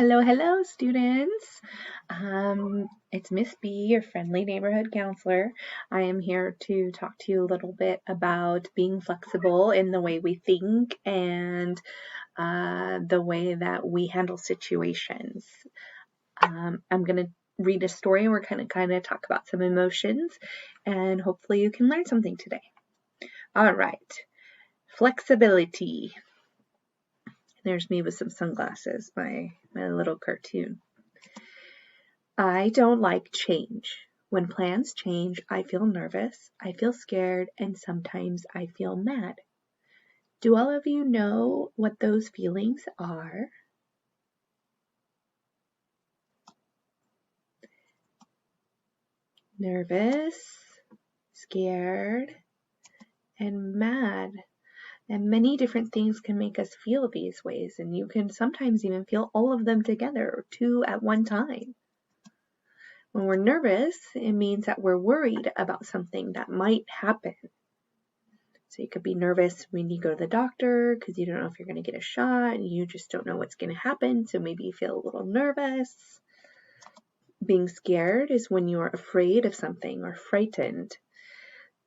Hello, students. It's Miss B, your friendly neighborhood counselor. I am here to talk to you a little bit about being flexible in the way we think and the way that we handle situations. I'm going to read a story and we're going to kind of talk about some emotions, and hopefully you can learn something today. All right, flexibility. There's me with some sunglasses, my little cartoon. I don't like change. When plans change, I feel nervous, I feel scared, and sometimes I feel mad. Do all of you know what those feelings are? Nervous, scared, and mad. And many different things can make us feel these ways, and you can sometimes even feel all of them together or two at one time. When we're nervous, it means that we're worried about something that might happen. So you could be nervous when you go to the doctor because you don't know if you're going to get a shot and you just don't know what's going to happen. So maybe you feel a little nervous. Being scared is when you're afraid of something or frightened.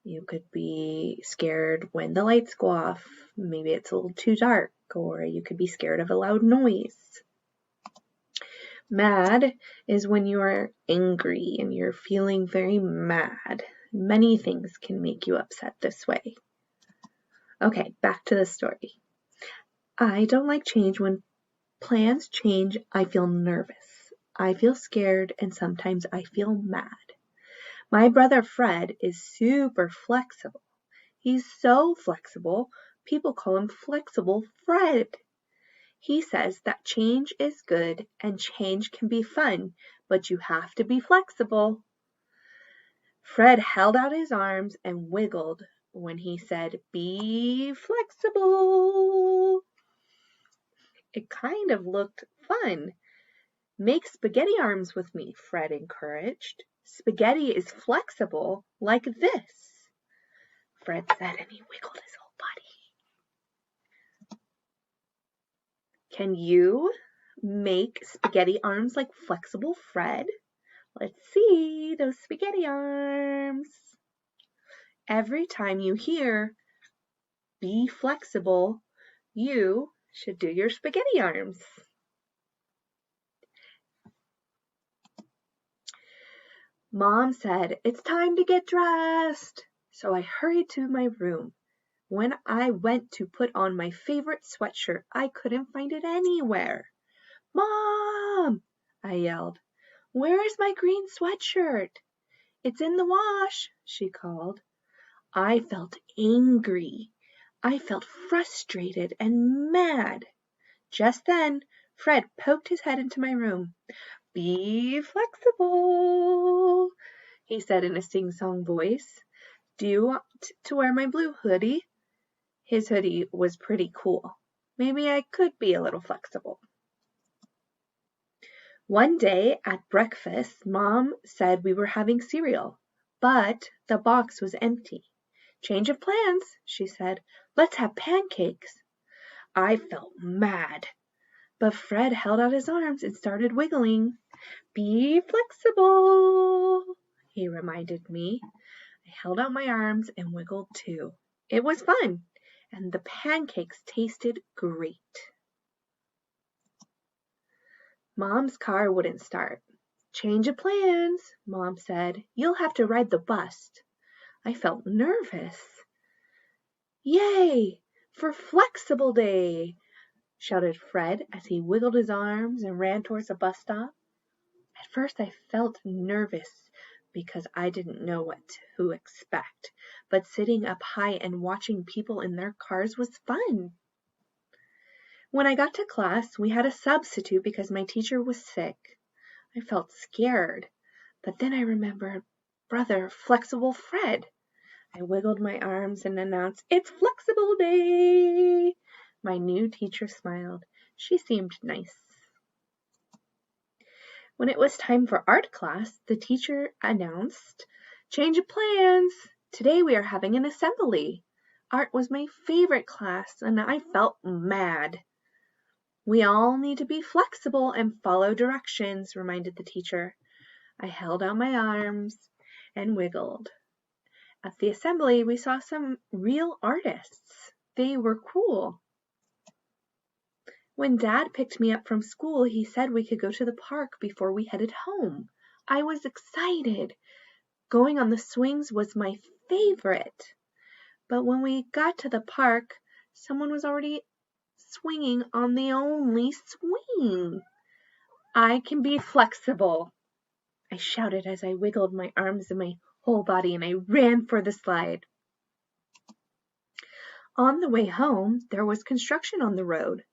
You could be scared when the lights go off. Maybe it's a little too dark, or you could be scared of a loud noise. Mad is when you are angry and you're feeling very mad. Many things can make you upset this way. Okay, back to the story. I don't like change. When plans change, I feel nervous. I feel scared, and sometimes I feel mad. My brother Fred is super flexible. He's so flexible, people call him Flexible Fred. He says that change is good and change can be fun, but you have to be flexible. Fred held out his arms and wiggled when he said, "Be flexible." It kind of looked fun. "Make spaghetti arms with me," Fred encouraged. "Spaghetti is flexible like this," Fred said, and he wiggled his whole body. Can you make spaghetti arms like Flexible Fred? Let's see those spaghetti arms. Every time you hear "be flexible," you should do your spaghetti arms. Mom said, "It's time to get dressed." So I hurried to my room. When I went to put on my favorite sweatshirt, I couldn't find it anywhere. "Mom!" I yelled. "Where is my green sweatshirt?" "It's in the wash," she called. I felt angry. I felt frustrated and mad. Just then, Fred poked his head into my room. "Be flexible," he said in a sing-song voice. "Do you want to wear my blue hoodie?" His hoodie was pretty cool. Maybe I could be a little flexible. One day at breakfast, Mom said we were having cereal, but the box was empty. "Change of plans," she said. "Let's have pancakes." I felt mad, but Fred held out his arms and started wiggling. "Be flexible," he reminded me. I held out my arms and wiggled too. It was fun, and the pancakes tasted great. Mom's car wouldn't start. "Change of plans," Mom said. "You'll have to ride the bus." I felt nervous. "Yay! For Flexible Day!" shouted Fred as he wiggled his arms and ran towards the bus stop. At first I felt nervous because I didn't know what to expect, but sitting up high and watching people in their cars was fun. When I got to class, we had a substitute because my teacher was sick. I felt scared, but then I remembered Brother Flexible Fred. I wiggled my arms and announced, "It's Flexible Day!" My new teacher smiled. She seemed nice. When it was time for art class, the teacher announced, "Change of plans. Today we are having an assembly." Art was my favorite class, and I felt mad. We all need to be flexible and follow directions, reminded the teacher. I held out my arms and wiggled. At the assembly, we saw some real artists. They were cool. When Dad picked me up from school, he said we could go to the park before we headed home. I was excited. Going on the swings was my favorite. But when we got to the park, someone was already swinging on the only swing. I can be flexible, I shouted as I wiggled my arms and my whole body, and I ran for the slide. On the way home, there was construction on the road.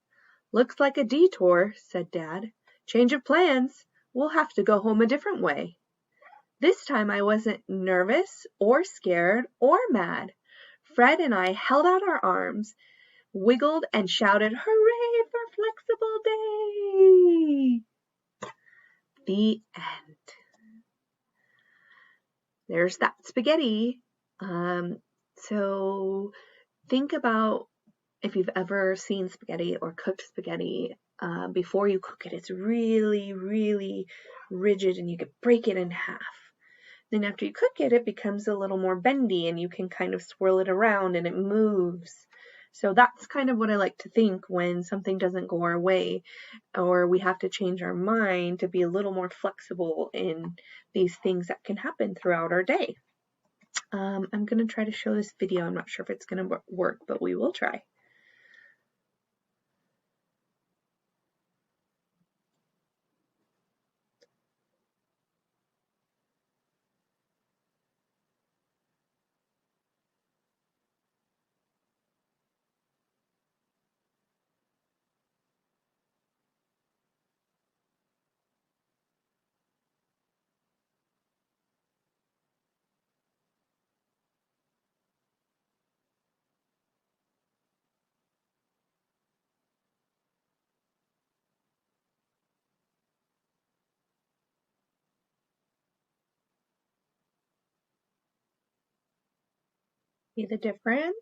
Looks like a detour, said Dad. Change of plans. We'll have to go home a different way. This time I wasn't nervous or scared or mad. Fred and I held out our arms, wiggled, and shouted, "Hooray for Flexible Day!" The end. There's that spaghetti. So think about if you've ever seen spaghetti or cooked spaghetti. Before you cook it, it's really, really rigid and you could break it in half. Then after you cook it, it becomes a little more bendy and you can kind of swirl it around and it moves. So that's kind of what I like to think when something doesn't go our way or we have to change our mind to be a little more flexible in these things that can happen throughout our day. I'm going to try to show this video. I'm not sure if it's going to work, but we will try. See the difference?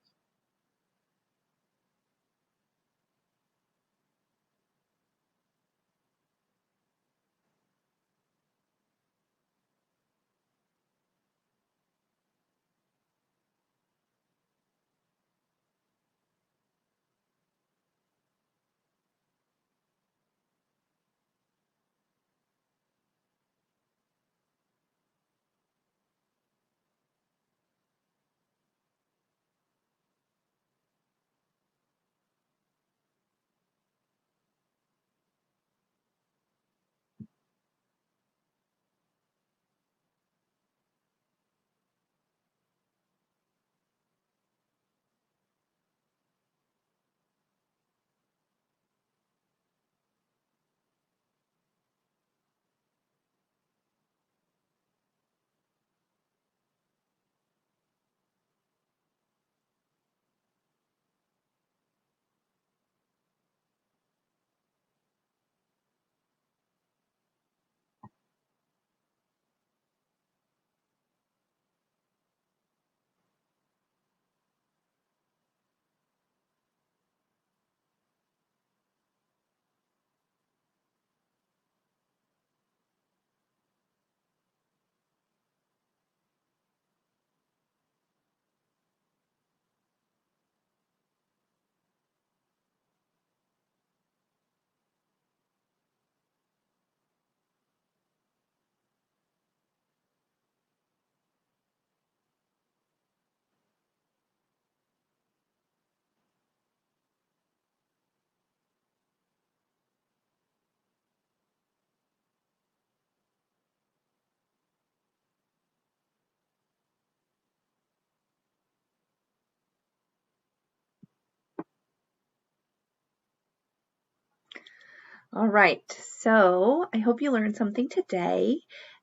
All right, so I hope you learned something today,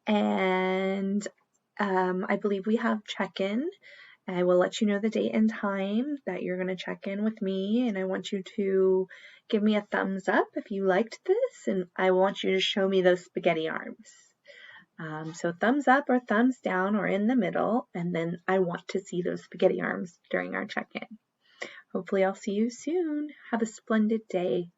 and I believe we have check-in. I will let you know the date and time that you're going to check in with me, and I want you to give me a thumbs up if you liked this, and I want you to show me those spaghetti arms. So thumbs up or thumbs down or in the middle, and then I want to see those spaghetti arms during our check-in. Hopefully I'll see you soon. Have a splendid day.